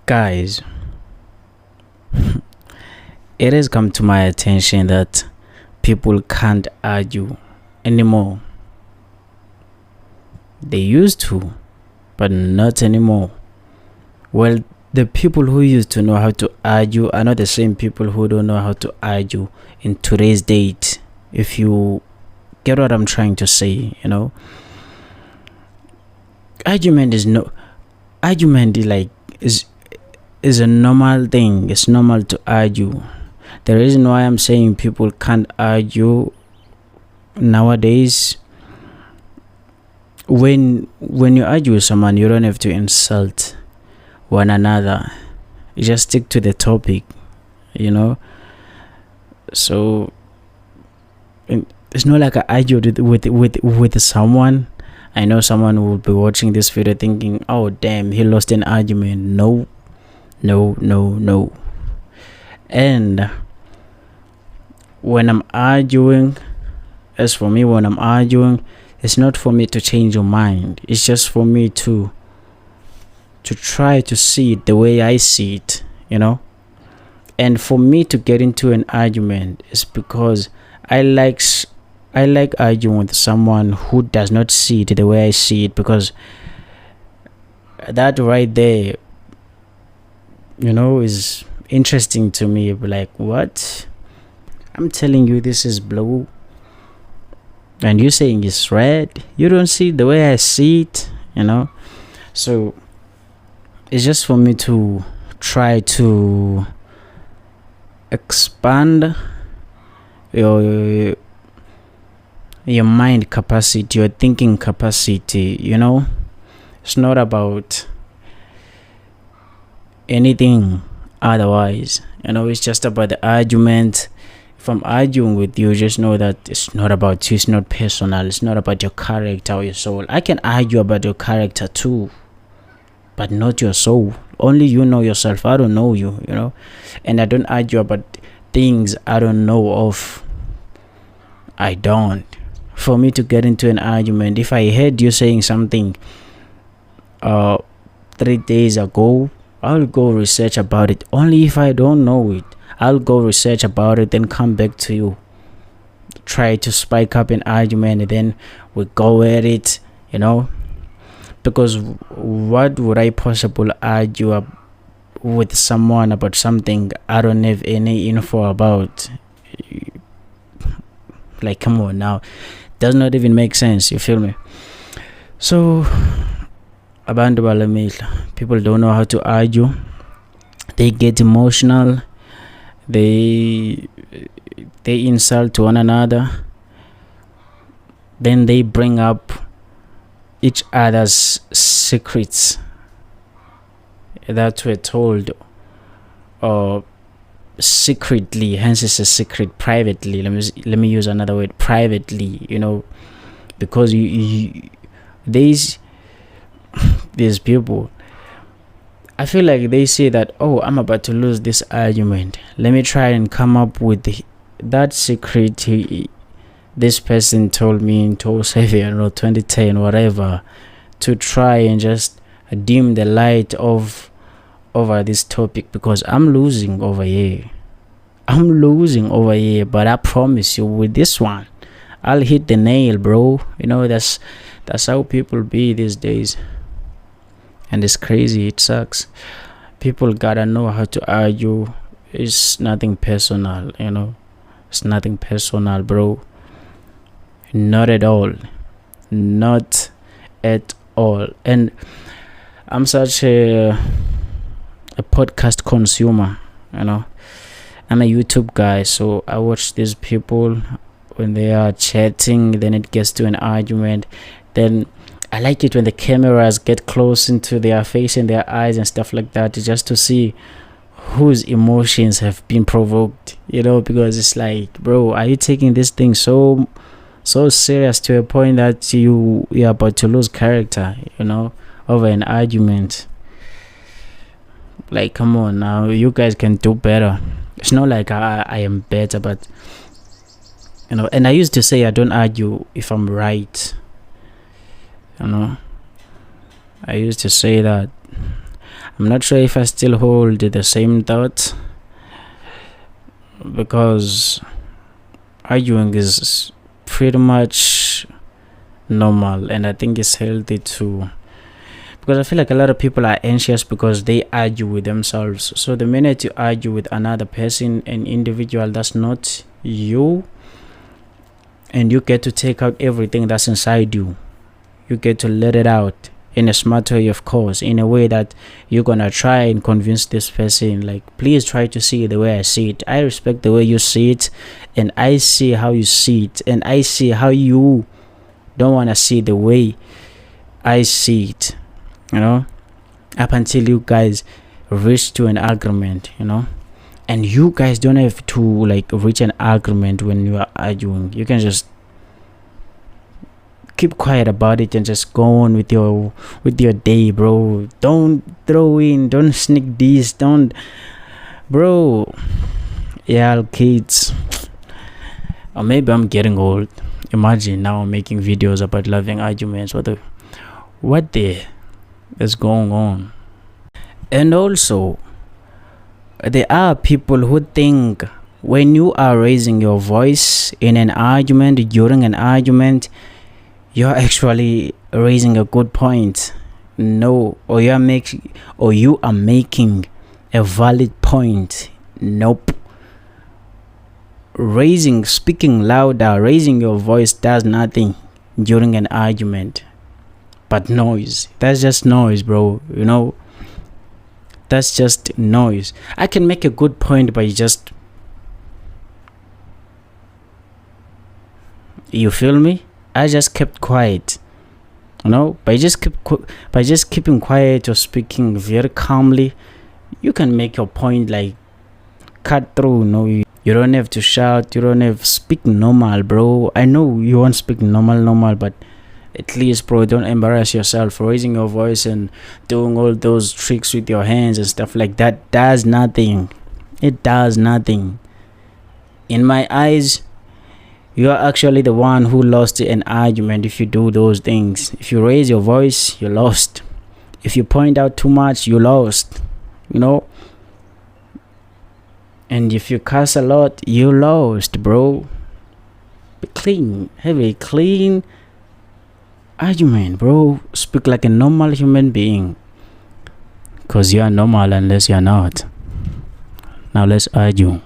Guys, it has come to my attention that people can't argue anymore. They used to, but not anymore. Well, the people who used to know how to argue are not the same people who don't know how to argue in today's date. If you get what I'm trying to say. Argument is no argument is a normal thing. It's normal to argue. The reason why I'm saying people can't argue nowadays, when you argue with someone, you don't have to insult one another. You just stick to the topic. So it's not like I argued with someone. I know someone will be watching this video thinking, oh damn, he lost an argument. No. And when I'm arguing, it's not for me to change your mind. It's just for me to try to see it the way I see it. And for me to get into an argument is because I like arguing with someone who does not see it the way I see it, because that right there, is interesting to me. Like, what? I'm telling you this is blue and you're saying it's red. You don't see it the way I see it. So it's just for me to try to expand your mind capacity, your thinking capacity. It's not about anything otherwise. It's just about the argument. If I'm arguing with you, just know that it's not about you. It's not personal. It's not about your character or your soul. I can argue about your character too, but not your soul. Only you know yourself. I don't know you. And I don't argue about things I don't know of. I don't. For me to get into an argument, if I heard you saying something 3 days ago, I'll go research about it. Only if I don't know it, I'll go research about it, then come back to you, try to spike up an argument, and then we go at it. Because what would I possibly argue with someone about something I don't have any info about? Like, come on now, does not even make sense. You feel me? So abantu balamihla, people don't know how to argue. They get emotional. They insult one another. Then they bring up each other's secrets that were told or secretly. Hence it's a secret. Privately, let me use another word, privately. Because these people, I feel like they say that, oh, I'm about to lose this argument, let me try and come up with that secret this person told me in 2007 or 2010, whatever, to try and just dim the light over this topic, because I'm losing over here. But I promise you, with this one, I'll hit the nail, bro. That's how people be these days. And it's crazy. It sucks. People gotta know how to argue. It's nothing personal. It's nothing personal, bro. Not at all. And I'm such a podcast consumer. I'm a YouTube guy, so I watch these people when they are chatting, then it gets to an argument. Then I like it when the cameras get close into their face and their eyes and stuff like that, just to see whose emotions have been provoked, because it's like, bro, are you taking this thing so serious to a point that you're about to lose character, over an argument? Like, come on now, you guys can do better. It's not like I am better, but and I used to say I don't argue if I'm right. I used to say that I'm not sure if I still hold the same thoughts, because arguing is pretty much normal, and I think it's healthy too, because I feel like a lot of people are anxious because they argue with themselves. So the minute you argue with another person, an individual that's not you, and you get to take out everything that's inside you, you get to let it out in a smart way, of course, in a way that you're gonna try and convince this person, like, please try to see it the way I see it. I respect the way you see it, and I see how you see it, and I see how you don't want to see the way I see it, up until you guys reach to an agreement, and you guys don't have to like reach an agreement when you are arguing. You can just keep quiet about it and just go on with your day, bro. Don't sneak this, don't, bro. Yeah, kids, or maybe I'm getting old. Imagine now I'm making videos about loving arguments. What the is going on? And also, there are people who think when you are raising your voice in an argument, during an argument, you're actually raising a good point. No, or you are making a valid point. Nope. Speaking louder, raising your voice does nothing during an argument but noise. That's just noise, bro. That's just noise. I can make a good point by just, you feel me? I just kept quiet, by just keeping quiet or speaking very calmly, you can make your point like cut through. You don't have to shout, you don't have to speak normal, bro. I know you won't speak normal, but at least, bro, don't embarrass yourself. Raising your voice and doing all those tricks with your hands and stuff like that does nothing. It does nothing. In my eyes, you are actually the one who lost an argument if you do those things. If you raise your voice, you lost. If you point out too much, you lost. And if you cuss a lot, you lost, bro. Be clean. Have a clean argument, bro. Speak like a normal human being, because you are normal unless you're not. Now let's argue.